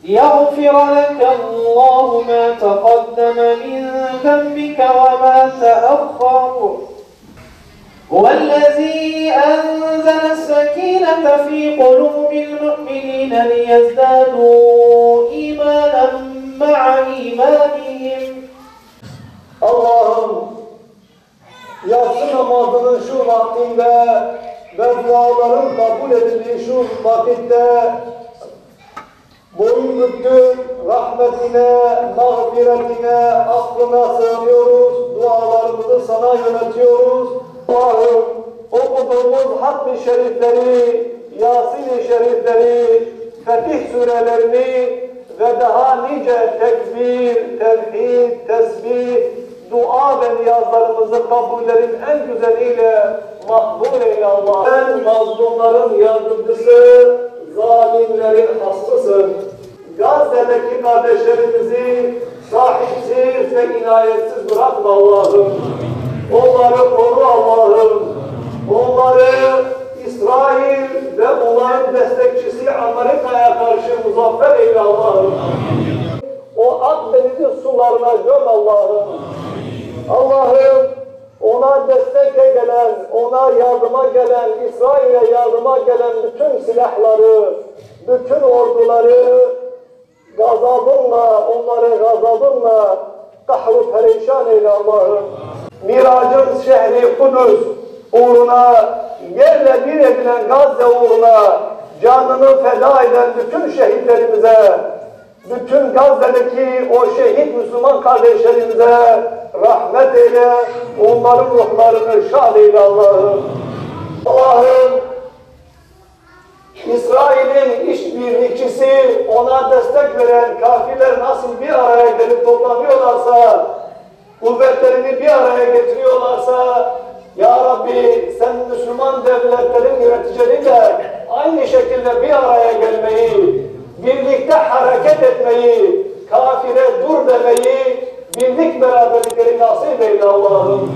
ليغفر لك الله ما تقدم من ذنبك وما تأخر هو الذي أنزل السكينة في قلوب المؤمنين ليزدادوا إيمانا مع إيمانهم. Allah'ım yatsı namazının şu vaktinde ve duaların kabul edildiği şu vakitte boyun büktük, rahmetine, mağfiretine, affına sığınıyoruz, dualarımızı sana yönetiyoruz. Allah'ım okuduğumuz Hatm-ı Şerifleri, Yasin-i Şerifleri, Fetih surelerini ve daha nice tekbir, tevhid, tesbih, dua ve niyazlarımızı kabullerin en güzeliyle makbul eyle Allah. Sen mazlumların yardımcısı, zalimlerin hastısın. Gazze'deki kardeşlerimizi sahipsiz ve inayetsiz bırakma Allah'ım. Onları koru Allah'ım. Onları İsrail ve onların destekçisi Amerika'ya karşı muzaffer eyle Allah'ım. O Akdeniz'in sularına göm Allah'ım. Allah'ım ona destek gelen, ona yardıma gelen, İsrail'e yardıma gelen bütün silahları, bütün orduları gazabınla, onları gazabınla kahru perişan eyle Allah'ım. Miracın şehri Kudüs uğruna, yerle bir edilen Gazze uğruna canını feda eden bütün şehitlerimize, bütün Gazze'deki o şehit Müslüman kardeşlerimize rahmet eyle, onların ruhlarını şad eyle Allah'ım. Allah'ım, İsrail'in işbirlikçisi, ona destek veren kafirler nasıl bir araya gelip toplanıyorlarsa, kuvvetlerini bir araya getiriyorlarsa, Ya Rabbi sen Müslüman devletlerin yöneticileriyle aynı şekilde bir araya gelmeyi, birlikte hareket etmeyi, kafire dur demeyi, birlik beraberlikleri nasip eyle Allah'ım.